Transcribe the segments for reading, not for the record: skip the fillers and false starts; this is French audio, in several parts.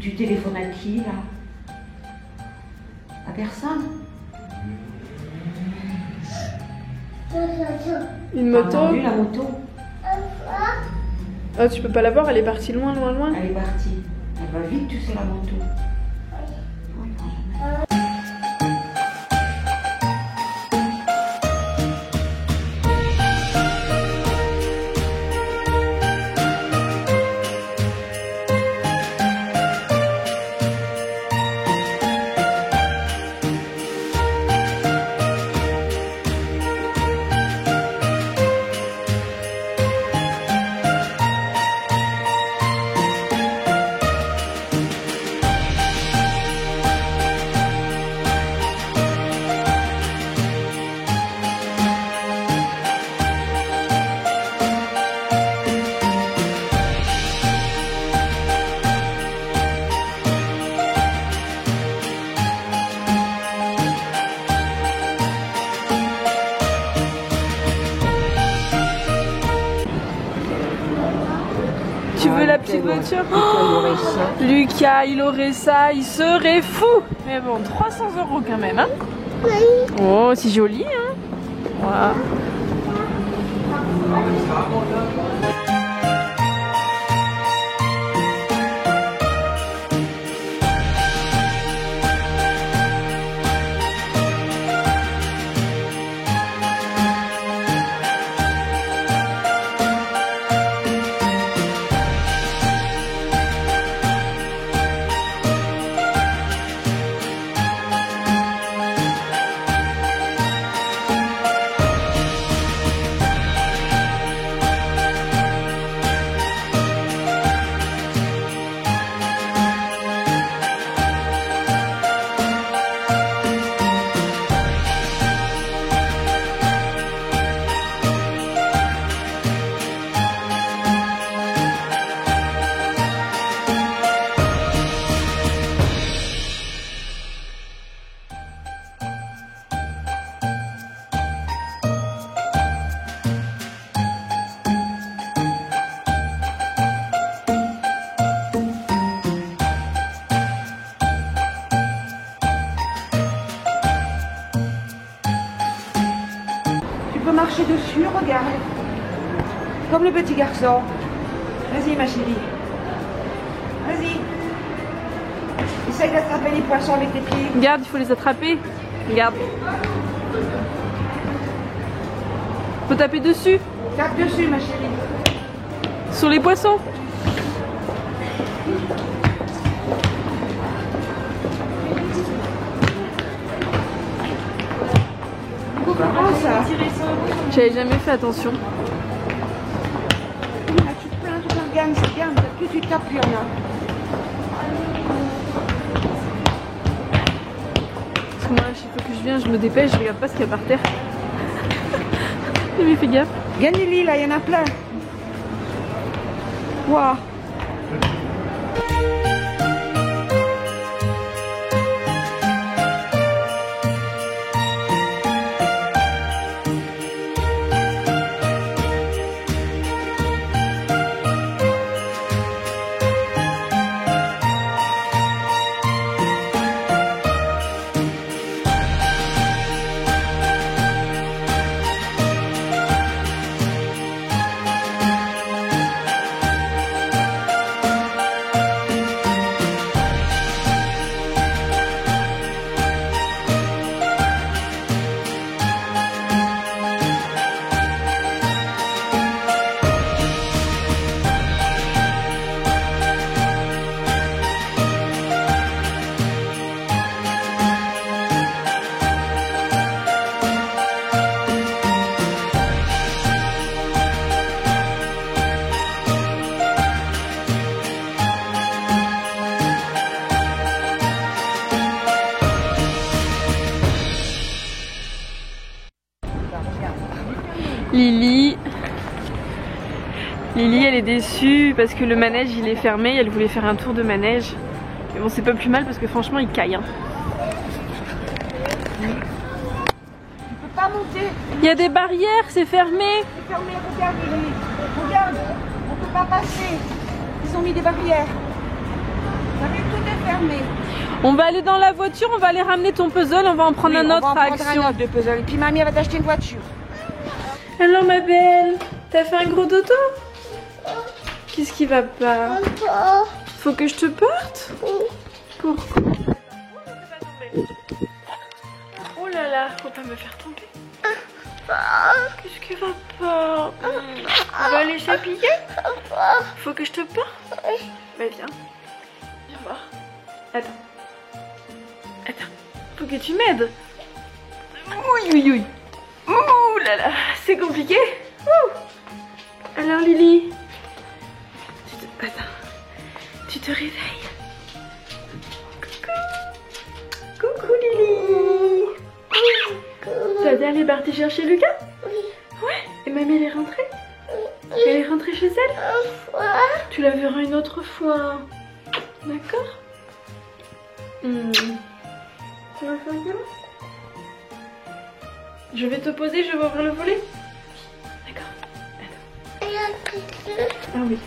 Tu téléphones à qui là? À personne? Une T'as moto? entendu la moto? Oh, tu peux pas la voir, elle est partie loin, loin, loin. Elle est partie. Elle va vite, tu sais, la moto. Oui, quand jamais. Tu veux la petite voiture? Oh, Lucas, il aurait ça, il serait fou. Mais bon, 300 € quand même, hein? Oh, c'est joli, hein? Voilà. Tu peux marcher dessus, regarde. Comme le petit garçon. Vas-y, ma chérie. Vas-y. Essaye d'attraper les poissons avec tes pieds. Regarde, il faut les attraper. Regarde. Faut taper dessus. Tape dessus, ma chérie. Sur les poissons. Comment ça? J'avais jamais fait attention. Là, tu te plains, tu regardes, c'est bien. Plus tu tapes, plus rien. Parce que moi, à chaque fois que je viens, je me dépêche, je regarde pas ce qu'il y a par terre. J'ai fait gaffe. Viens, Lily, là, il y en a plein. Waouh. Lily. Lily, elle est déçue parce que le manège il est fermé. Elle voulait faire un tour de manège. Mais bon, c'est pas plus mal parce que franchement, il caille. Hein. Tu peux pas monter. Il y a des barrières, c'est fermé. C'est fermé, regarde, Lily. Regarde, on peut pas passer. Ils ont mis des barrières. T'as vu tout? fermé. On va aller dans la voiture, on va aller ramener ton puzzle, on va en prendre un autre à Action. Un autre de puzzle. Et puis mamie, elle va t'acheter une voiture. Alors ma belle, t'as fait un gros dodo? Qu'est-ce qui va pas? Faut que je te porte? Pourquoi? Oh là là, faut pas me faire tomber. Qu'est-ce qui va pas? On va aller s'habiller? Faut que je te porte? Bah viens. Viens voir. Attends. Attends. Faut que tu m'aides. Oui, oui, oui. Ouh là là, c'est compliqué. Ouh. Alors Lily, attends, tu te réveilles. Coucou. Coucou Lily. Tata, elle est partie chercher Lucas? Oui. Ouais. Et mamie, elle est rentrée? Elle est rentrée chez elle? Tu la verras une autre fois. D'accord. Tu vas faire quoi? Je vais te poser, je vais ouvrir le volet. D'accord. Ah oui.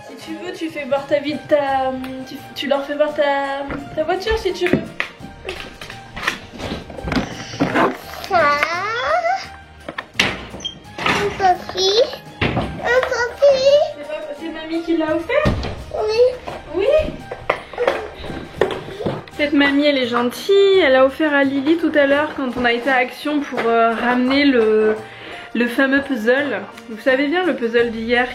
Si tu veux, tu fais voir ta vie, tu leur fais voir ta voiture si tu veux. C'est mamie qui l'a offert? Oui. Oui. Cette mamie, elle est gentille. Elle a offert à Lily tout à l'heure quand on a été à Action pour ramener le fameux puzzle. Vous savez bien le puzzle d'hier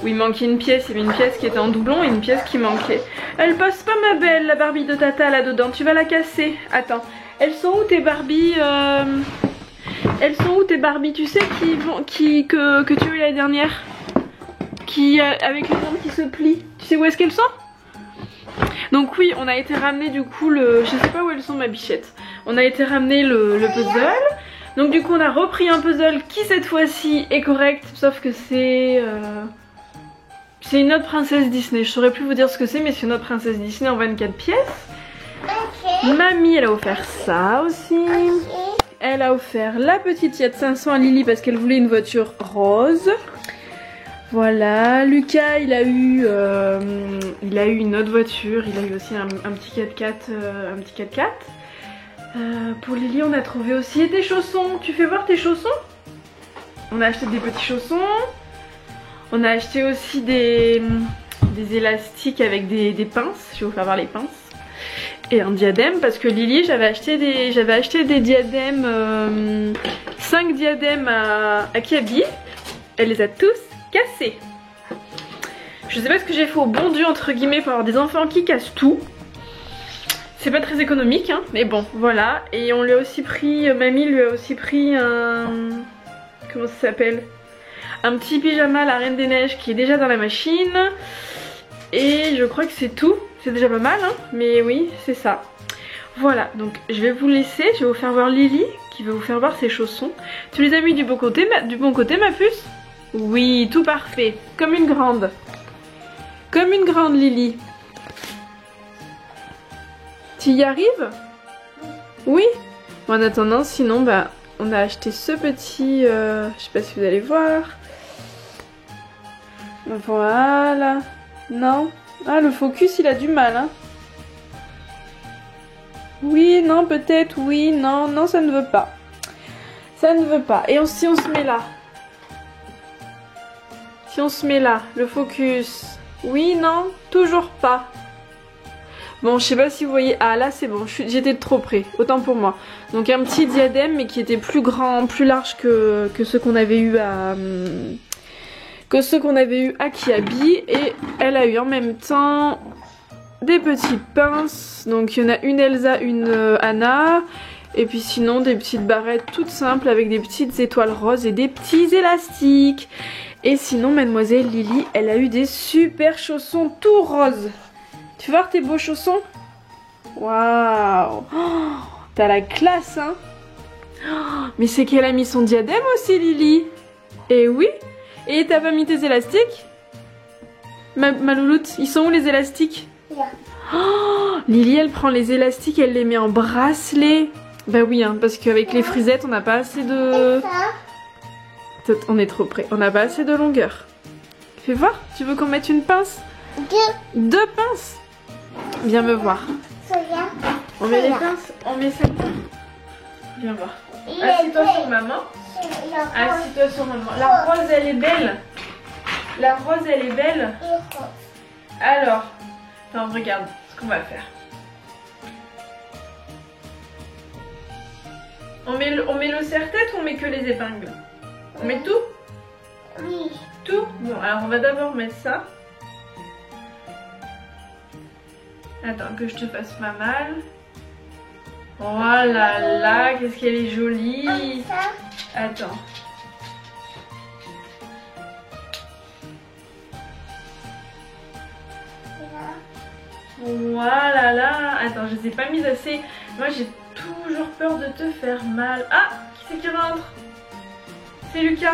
où il manquait une pièce. Il y avait une pièce qui était en doublon et une pièce qui manquait. Elle passe pas ma belle, la Barbie de Tata là-dedans. Tu vas la casser. Attends. Elles sont où tes Barbies Elles sont où tes Barbies? Tu sais que tu as eu l'année dernière? Avec les jambes qui se plient. Tu sais où est-ce qu'elles sont? Donc oui, on a été ramener du coup je sais pas où elles sont ma bichette. On a été ramener le puzzle. Donc du coup on a repris un puzzle qui cette fois-ci est correct. Sauf que c'est une autre princesse Disney. Je saurais plus vous dire ce que c'est, mais c'est une autre princesse Disney en 24 pièces. Mamie, elle a offert ça aussi. Elle a offert la petite Fiat 500 à Lily parce qu'elle voulait une voiture rose. Voilà, Lucas il a eu une autre voiture, il a eu aussi un petit 4x4. Pour Lily on a trouvé aussi des chaussons. Tu fais voir tes chaussons? On a acheté des petits chaussons. On a acheté aussi des élastiques avec des pinces. Je vais vous faire voir les pinces. Et un diadème parce que Lily j'avais acheté des diadèmes, 5 diadèmes à Kiabi. Elle les a tous cassés. Je sais pas ce que j'ai fait au bon Dieu entre guillemets pour avoir des enfants qui cassent tout. C'est pas très économique hein, mais bon voilà. Et on lui a aussi pris, mamie lui a aussi pris un... Comment ça s'appelle? Un petit pyjama la Reine des Neiges qui est déjà dans la machine. Et je crois que c'est tout. C'est déjà pas mal hein, mais oui c'est ça. Voilà, donc je vais vous laisser, je vais vous faire voir Lily qui va vous faire voir ses chaussons. Tu les as mis du bon côté ma puce? Oui, tout parfait, comme une grande. Comme une grande Lily. Tu y arrives? Oui. Bon, en attendant, sinon bah on a acheté ce petit, je sais pas si vous allez voir. Voilà. Non. Ah, le focus il a du mal hein. Oui, non, peut-être, oui, non, non, ça ne veut pas. Ça ne veut pas. Et si on se met là? Si on se met là, le focus. Oui, non, toujours pas. Bon, je sais pas si vous voyez. Ah, là, c'est bon, j'étais trop près. Autant pour moi. Donc, un petit diadème, mais qui était plus grand, plus large que ceux qu'on avait eu à... Kiabi. Et elle a eu en même temps... des petites pinces, donc il y en a une Elsa, une Anna, et puis sinon des petites barrettes toutes simples avec des petites étoiles roses et des petits élastiques. Et sinon mademoiselle Lily, elle a eu des super chaussons tout roses. Tu veux voir tes beaux chaussons? Waouh, oh, t'as la classe hein. Oh, mais c'est qu'elle a mis son diadème aussi Lily. Et oui. Et t'as pas mis tes élastiques? Ma louloute, ils sont où les élastiques? Oh, Lily elle prend les élastiques, elle les met en bracelet. Bah oui hein, parce qu'avec les frisettes on n'a pas assez de... On est trop près, on n'a pas assez de longueur. Fais voir, tu veux qu'on mette une pince? 2 pinces. Viens me voir. On met les pinces, on met ça. Viens voir. Assis-toi sur maman. Assis-toi sur maman. La rose, elle est belle. La rose, elle est belle. Alors, attends, regarde ce qu'on va faire. On met le serre-tête ou on met que les épingles? On met tout? Oui. Tout? Bon, alors on va d'abord mettre ça. Attends, que je te fasse pas mal. Oh là là, qu'est-ce qu'elle est jolie. Attends. Voilà là. Attends, je les ai pas mises assez. Moi j'ai toujours peur de te faire mal. Ah, qui c'est qui rentre? C'est Lucas.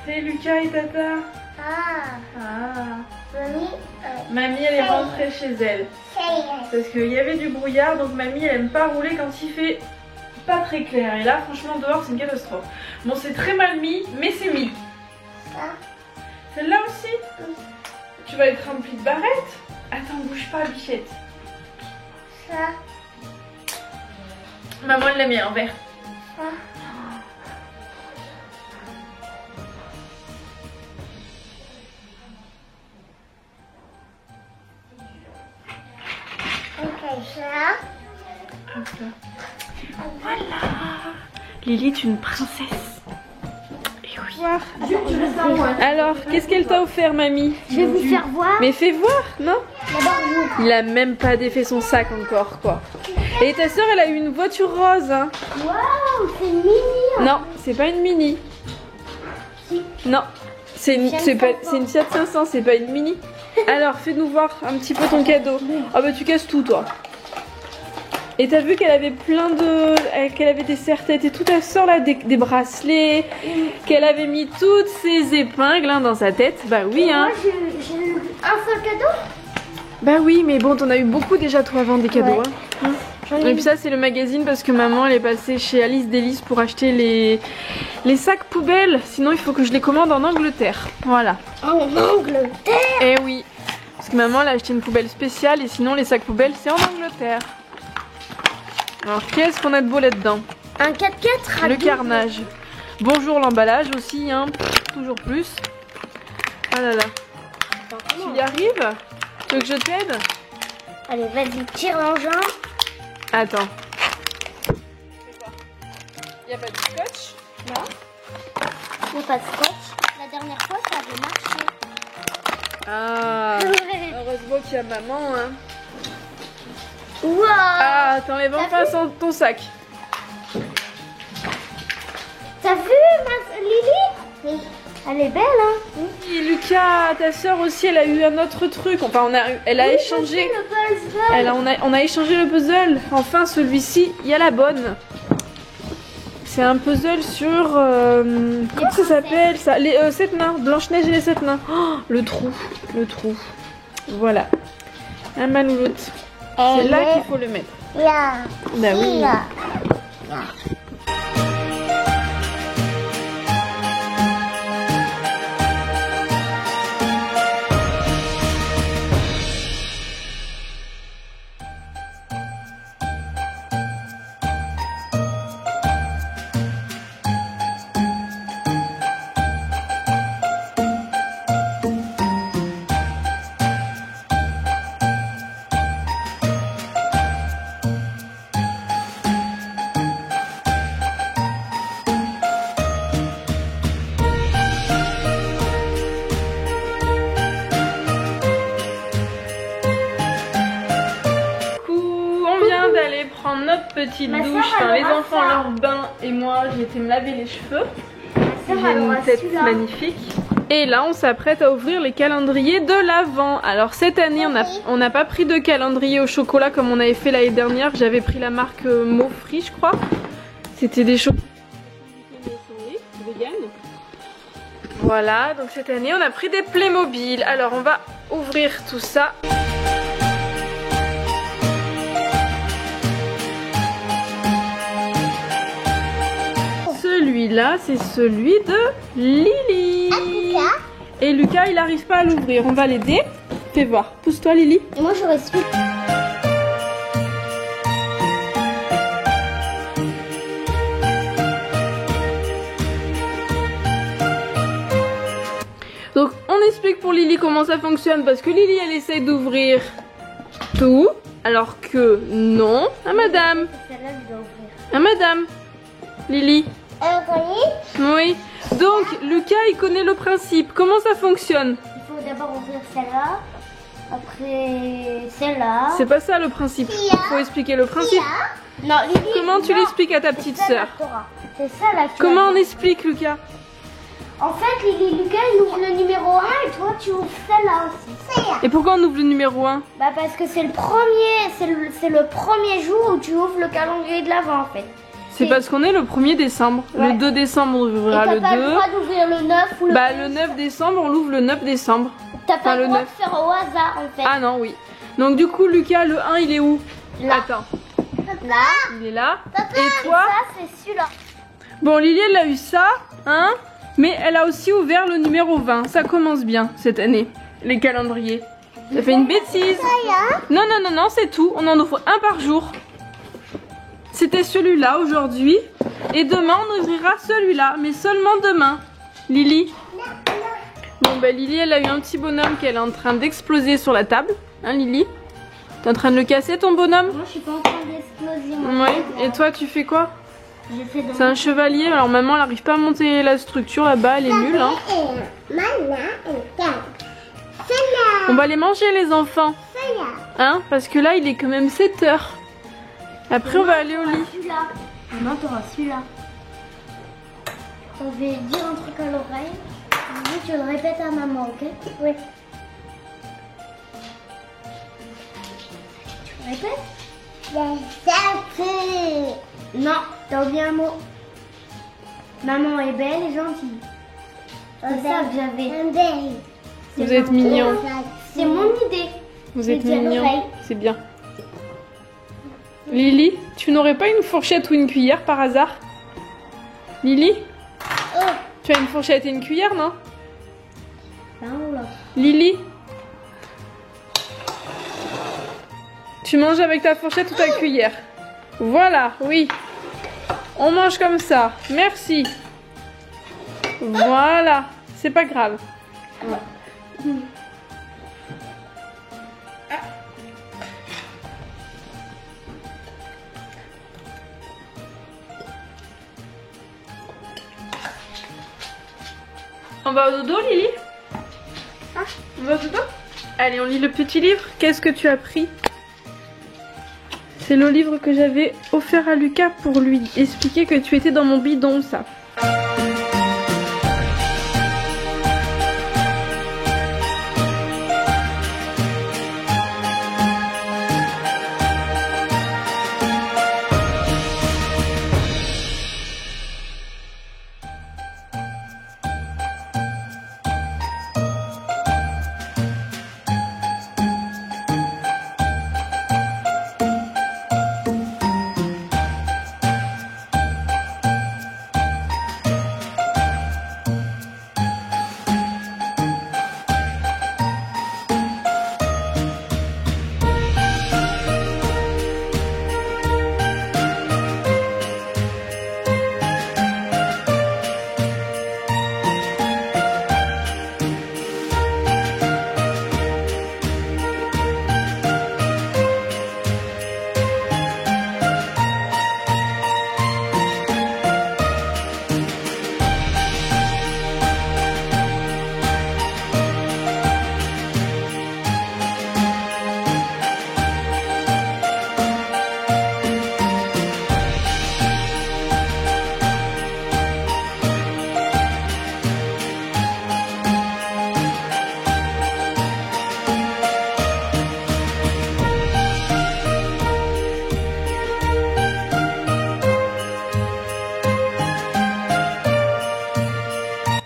C'est Lucas et Tata. Mamie, elle est rentrée chez elle. Parce qu'il y avait du brouillard, donc mamie elle aime pas rouler quand il fait pas très clair. Et là franchement dehors c'est une catastrophe. Bon, c'est très mal mis, mais c'est mis. Celle-là aussi? Tu vas être remplie de barrettes? Attends, bouge pas, bichette. Maman elle l'a mis à l'envers. Hop là. Voilà. Lily est une princesse. Et oui. Alors, qu'est-ce qu'elle t'a offert, mamie? Je vais vous faire voir. Mais fais voir, non? D'abord vous. Il a même pas défait son sac encore, quoi. Et ta soeur, elle a eu une voiture rose, hein. Waouh, c'est mini. Non, c'est pas une mini. Non, c'est une Fiat 500, c'est pas une mini. Alors, fais-nous voir un petit peu ton cadeau. Ah bah tu casses tout, toi. Et t'as vu qu'elle avait qu'elle avait des serre-têtes et tout, ta soeur là, des bracelets, qu'elle avait mis toutes ses épingles hein, dans sa tête. Bah oui, hein. Moi, j'ai eu un seul cadeau. Bah oui, mais bon, t'en as eu beaucoup déjà toi avant des cadeaux. Ouais. Hein. Et puis ça, c'est le magazine parce que maman, elle est passée chez Alice Délices pour acheter les sacs poubelles. Sinon, il faut que je les commande en Angleterre. Voilà. En Angleterre? Eh oui. Parce que maman, elle a acheté une poubelle spéciale et sinon, les sacs poubelles, c'est en Angleterre. Alors, qu'est-ce qu'on a de beau là-dedans? Un 4x4. Le carnage. Bonjour l'emballage aussi, hein. Toujours plus. Ah là là. Tu y arrives? Tu veux que je t'aide? Allez, vas-y, tire l'engin. Attends. Il n'y a pas de scotch? Non. Il n'y a pas de scotch. La dernière fois, ça avait marché. Ah. Heureusement qu'il y a maman, hein. Wow. Ah, t'enlèves enfin ton sac. T'as vu, Lily? Elle est belle, hein? Et Lucas, ta soeur aussi, elle a eu un autre truc. Enfin, elle a échangé. On a échangé le puzzle. Enfin, celui-ci, il y a la bonne. C'est un puzzle sur. Comment ça s'appelle ça? Les 7 nains. Blanche-Neige et les 7 nains. Oh, le trou. Le trou. Voilà. Un malouloute. C'est là qu'il faut le mettre. Là. Bah oui. Là. Notre petite Ma douche, soeur, enfin, les aura enfants ça. leur bain et moi j'ai été me laver les cheveux. J'ai elle aura une tête celui-là. magnifique. Et là on s'apprête à ouvrir les calendriers de l'Avent. Alors cette année on n'a pas pris de calendrier au chocolat comme on avait fait l'année dernière. J'avais pris la marque Mofri je crois. C'était des chocolats vegan. Voilà, donc cette année on a pris des Playmobil. Alors on va ouvrir tout ça. Celui-là, c'est celui de Lily. Et Lucas, il n'arrive pas à l'ouvrir. On va l'aider. Fais voir. Pousse-toi, Lily. Et moi, j'aurais su. Donc, on explique pour Lily comment ça fonctionne parce que Lily, elle essaye d'ouvrir tout, alors que non. Ah, madame. Celle-là, je dois ouvrir. Ah, madame. Lily. Oui. Oui. Donc, Lucas, il connaît le principe. Comment ça fonctionne? Il faut d'abord ouvrir celle-là. Après, celle-là. C'est pas ça le principe. Il faut expliquer le principe. Non, Lily. Comment tu non. l'expliques à ta petite C'est ça, sœur? la Torah. C'est ça la Torah. Comment on explique, Lucas? En fait, Lily, Lucas, il ouvre le numéro 1 et toi, tu ouvres celle-là aussi. Celle-là. Et pourquoi on ouvre le numéro 1? Bah parce que c'est le premier jour où tu ouvres le calendrier de l'Avent en fait. C'est parce qu'on est le 1er décembre. Ouais. Le 2 décembre, on Et ouvrira t'as le pas 2. le droit d'ouvrir le 9 ou le Bah, 11. le 9 décembre, on l'ouvre le 9 décembre. T'as pas enfin, le le droit 9. de faire au hasard en fait. Ah non, oui. Donc, du coup, Lucas, le 1, il est où? Là. Attends, Là. il est là. Et Et toi? ça c'est celui-là. Bon, Lily, elle a eu ça, hein? Mais elle a aussi ouvert le numéro 20. Ça commence bien cette année, les calendriers. Ça fait une bêtise. Non, non, non, non, c'est tout. On en ouvre un par jour. C'était celui-là aujourd'hui. Et demain, on ouvrira celui-là. Mais seulement demain. Lily. Bon, bah, Lily, elle a eu un petit bonhomme qu'elle est en train d'exploser sur la table. Hein, Lily? T'es en train de le casser, ton bonhomme? Moi je suis pas en train d'exploser. moi. Ouais. Et toi, tu fais quoi? J'ai fait de C'est un chevalier. Alors, maman, elle n'arrive pas à monter la structure là-bas. Elle est nulle, hein. On va les manger, les enfants. Hein? Parce que là, il est quand même 7 heures. Après, on va aller au lit. Celui-là. Maman, t'auras celui-là. Je vais dire un truc à l'oreille. Tu le répètes à maman, ok? Oui. Tu le répètes? Non, t'as oublié un mot. Maman est belle et gentille. C'est ça que j'avais. Vous êtes mignons. C'est mon idée. Vous J'ai êtes dit à mignons. l'oreille. C'est bien. Lily, tu n'aurais pas une fourchette ou une cuillère par hasard? Lily, Oh, tu as une fourchette et une cuillère, non? là ou là? Lily, tu manges avec ta fourchette ou ta cuillère? Voilà, oui. On mange comme ça. Merci. Voilà. C'est pas grave. On va au dodo, Lily? On va au dodo? Allez, on lit le petit livre. Qu'est-ce que tu as pris? C'est le livre que j'avais offert à Lucas pour lui expliquer que tu étais dans mon bidon, ça.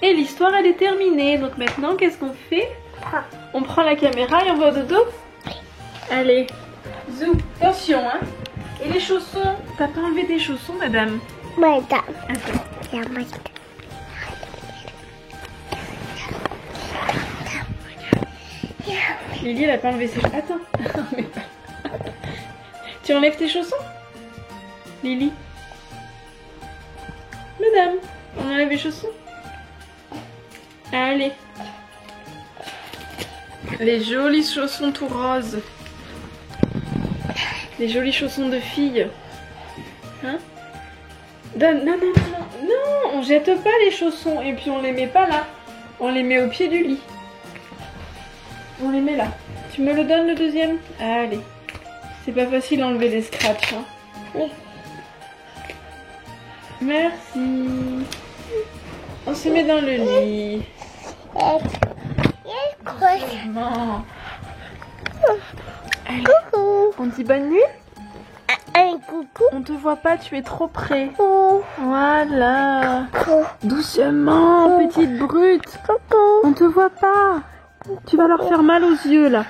Et l'histoire elle est terminée. Donc maintenant qu'est-ce qu'on fait? On prend la caméra et on va au dodo? Allez, zoom, attention hein. Et les chaussons? T'as pas enlevé tes chaussons madame? Attends. Lily, elle a pas enlevé ses chaussons. Attends. Mais pas. Tu enlèves tes chaussons, Lily? Madame, on enlève les chaussons? Allez. Les jolis chaussons tout roses. Les jolis chaussons de fille. Hein? Donne, non, non, non, non, non, on jette pas les chaussons et puis on les met pas là. On les met au pied du lit. On les met là. Tu me le donnes le deuxième? Allez. C'est pas facile d'enlever des scratchs. Hein. Oui. Merci. On se met dans le lit. Maman. Allez. Coucou. On dit bonne nuit? Coucou. On te voit pas, tu es trop près. Coucou. Voilà. Doucement, petite brute. On te voit pas. Tu vas leur faire mal aux yeux là.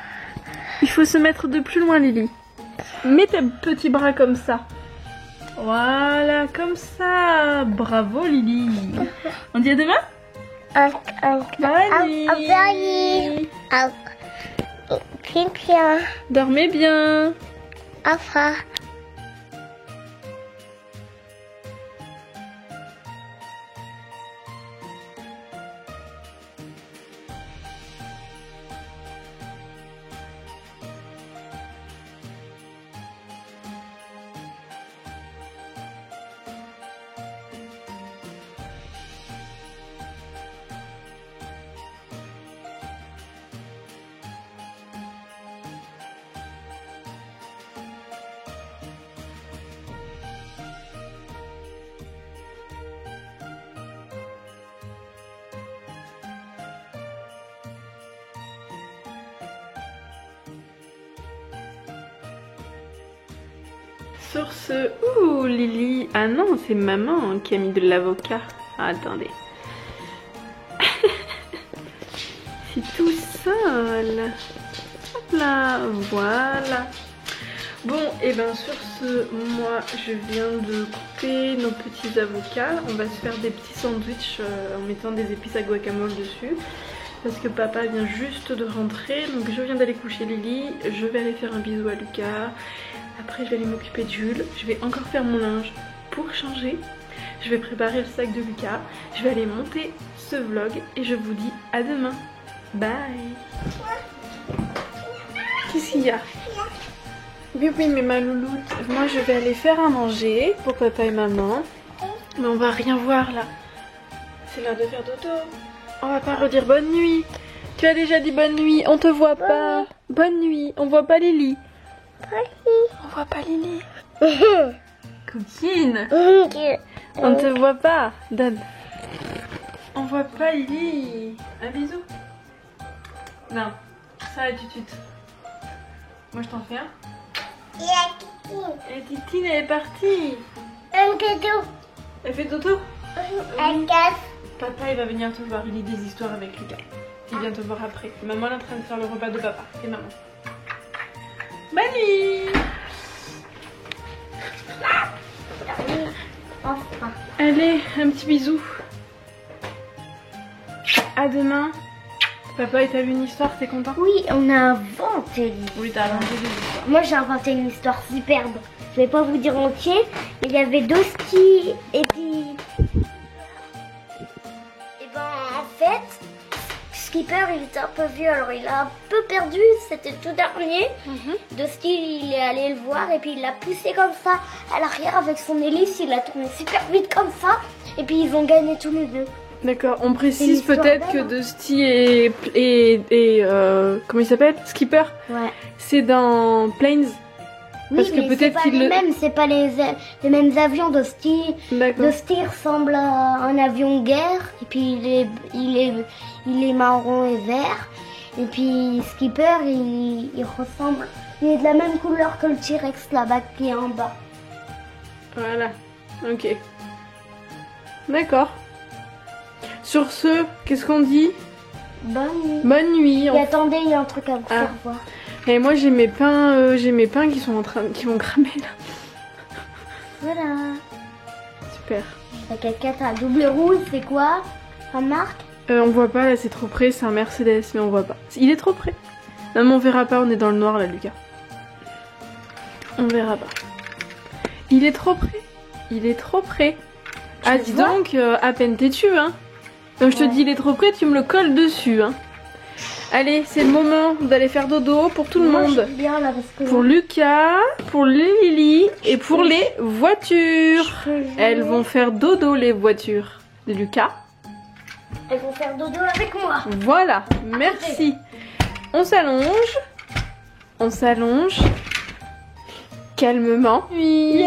Il faut se mettre de plus loin, Lily. Mets tes petits bras comme ça. Voilà, comme ça. Bravo, Lily. On dit à demain? Bonne nuit. Dormez bien. Sur ce... Ouh, Lily... Ah non, c'est maman qui a mis de l'avocat. Ah, attendez. C'est tout seul. Hop là, voilà. Bon, et ben sur ce, moi, je viens de couper nos petits avocats. On va se faire des petits sandwichs en mettant des épices à guacamole dessus. Parce que papa vient juste de rentrer. Donc je viens d'aller coucher Lily. Je vais aller faire un bisou à Lucas. Après je vais aller m'occuper de Jules, je vais encore faire mon linge pour changer, je vais préparer le sac de Lucas, je vais aller monter ce vlog et je vous dis à demain. Bye. Qu'est-ce qu'il y a? Oui oui mais ma louloute, moi je vais aller faire à manger pour papa et maman, mais on va rien voir là. C'est l'heure de faire dodo. On va pas redire bonne nuit. Tu as déjà dit bonne nuit, on te voit pas. Bonne nuit, on voit pas Lily. On voit pas Lily. Coquine. On te voit pas. Donne. On voit pas Lily. Un bisou. Non. Ça la tutute. Moi je t'en fais un. Et Titine elle est partie. Elle fait dodo. Papa il va venir te voir. Il lit des histoires avec Lucas. Il vient te voir après. Maman est en train de faire le repas de papa et maman. Bonne nuit. Allez, un petit bisou. À demain. Papa, et t'as lu une histoire, t'es content? Oui, on a inventé l'histoire. Oui, t'as inventé des histoires. Moi j'ai inventé une histoire superbe. Je vais pas vous dire entier, mais il y avait Dosti et puis... Et ben en fait, Skipper il était un peu vieux, alors il a un peu perdu, c'était le tout dernier. Dosti il est allé le voir et puis il l'a poussé comme ça à l'arrière avec son hélice, il a tourné super vite comme ça. Et puis ils ont gagné tous les deux. D'accord, on précise peut-être que Dusty et comment il s'appelle? Skipper. Ouais. C'est dans Planes. Parce Oui, que peut-être qu'il le... c'est pas les mêmes avions. Dusty ressemble à un avion de guerre et puis il est marron et vert. Et puis Skipper il ressemble, il est de la même couleur que le T-Rex là-bas qui est en bas. Voilà, ok. D'accord. Sur ce, qu'est-ce qu'on dit? Bonne nuit. Bonne nuit. Et attendez, il y a un truc à vous faire voir. Et moi j'ai mes pains qui sont qui vont cramer là. Voilà. Super. La 4x4 à double roue, c'est quoi? La marque? On voit pas là, c'est trop près, c'est un Mercedes, mais on voit pas. Il est trop près. Non mais on verra pas, on est dans le noir là Lucas. On verra pas. Il est trop près. Il est trop près. Ah dis donc, à peine têtu hein. Quand je te dis il est trop près, tu me le colles dessus hein. Allez, c'est le moment d'aller faire dodo pour tout le monde. Bien, là, parce que pour Lucas, pour Lily et pour les voitures. Elles vont faire dodo les voitures. Lucas. Elles vont faire dodo avec moi. Voilà, merci. On s'allonge. On s'allonge. Calmement. Oui.